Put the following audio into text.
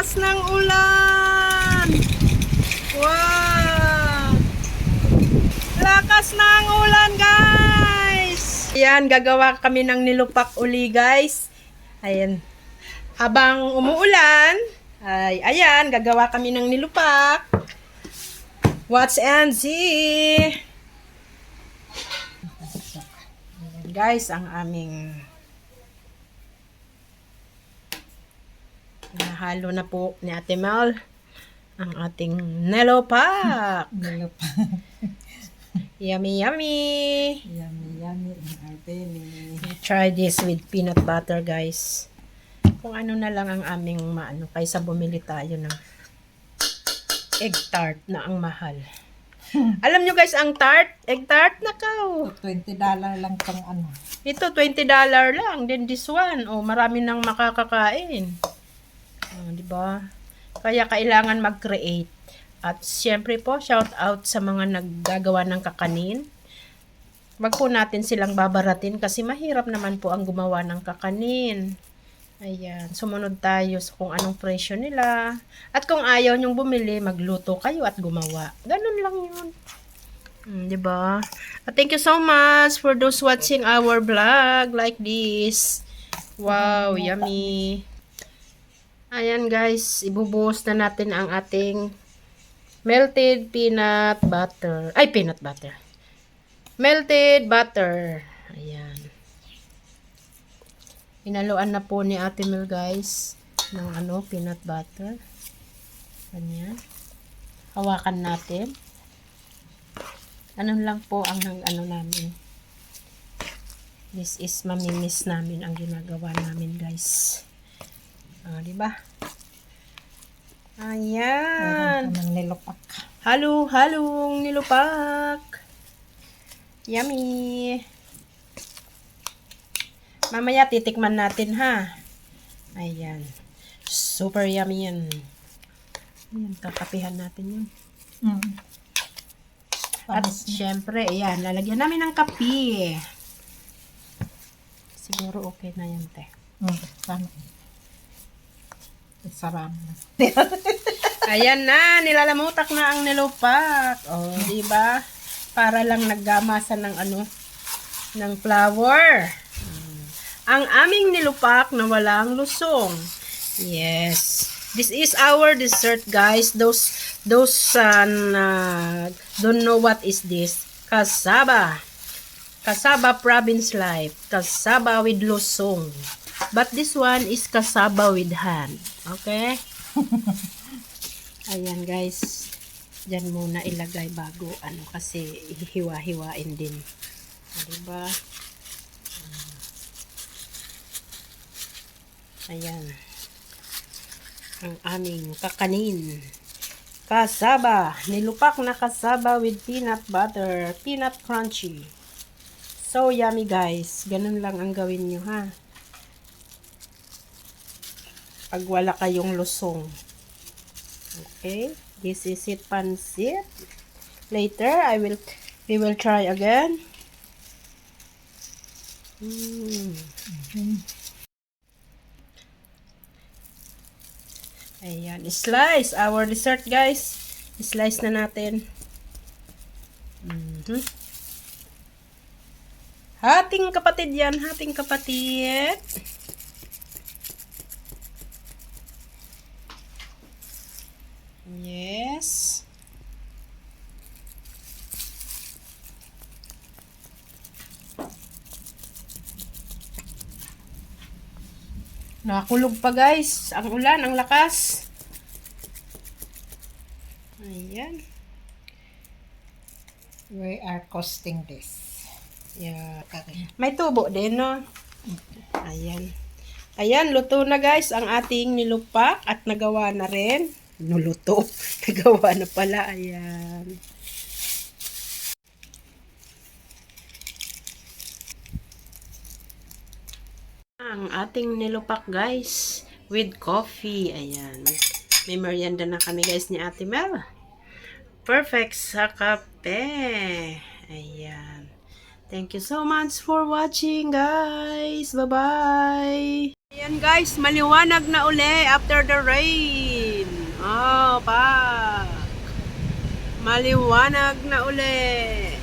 lakas ng ulan! Wow! Lakas ng ulan, guys! Ayan, gagawa kami ng nilupak uli, guys. Ayan. Habang umuulan, ayan, gagawa kami ng nilupak. Watch and see! Ayan, guys, ang aming nahalo na po ni Ate Mel ang ating nilupak. Yummy, yummy! Yummy, yummy in our belly. Try this with peanut butter, guys. Kung ano na lang ang aming maano, kaysa bumili tayo ng egg tart na ang mahal. Alam nyo guys, ang egg tart, nakaw. $20 lang tong ano. Ito, $20 lang. Then this one, marami nang makakakain. Diba? Kaya kailangan mag-create. At siyempre po, shout out sa mga naggagawa ng kakanin. Wag po natin silang babaratin kasi mahirap naman po ang gumawa ng kakanin. Ayan, sumunod tayo sa kung anong presyo nila. At kung ayaw nyong bumili, magluto kayo at gumawa. Ganun lang yun. Diba? At thank you so much for those watching our vlog like this. Wow, yummy. Ayan guys, ibubuhos na natin ang ating melted peanut butter. Ay, peanut butter. Melted butter. Ayan. Inaluan na po ni Ate Mel guys ng peanut butter. Ganyan. Hawakan natin. Ano lang po ang namin. This is mamimiss namin ang ginagawa namin guys. Diba? Ayan. Ng nilupak. Halong nilupak. Yummy. Mamaya titikman natin ha. Ayan. Super yummy yan. Ayan, kakapihan natin yun. At syempre, ayan, lalagyan namin ng kape. Siguro okay na yan, te. Tama. Sarap na. Ayan na, nilalamutak na ang nilupak. Diba? Para lang naggamasa ng ng flour. Ang aming nilupak na walang lusong. Yes. This is our dessert, guys. Those don't know what is this. Cassava. Cassava province life. Cassava with lusong. But this one is cassava with hand. Okay? Ayan, guys. Diyan muna ilagay bago kasi hiwa-hiwain din. Diba? Ayan. Ang aming kakanin. Cassava. Nilupak na cassava with peanut butter. Peanut crunchy. So yummy guys. Ganun lang ang gawin nyo ha. Pag wala kayong lusong. Okay. This is it pansit. Later we will try again. Ayan, slice our dessert guys. Slice na natin. Hating kapatid yan, hating kapatid. Yes. Nakakulog pa guys. Ang ulan, ang lakas. Ayan. We are costing this. Yeah. May tubo din, no? Ayan. Ayan, luto na guys ang ating nilupak at nagawa na rin. Nuluto. Nagawa na pala. Ayan. Ang ating nilupak guys with coffee. Ayan. May merienda na kami guys ni Ate Mel. Perfect sa kape. Ayan. Thank you so much for watching guys. Bye-bye. Ayan guys, maliwanag na uli after the rain. Oh, pa. Maliwanag na uli.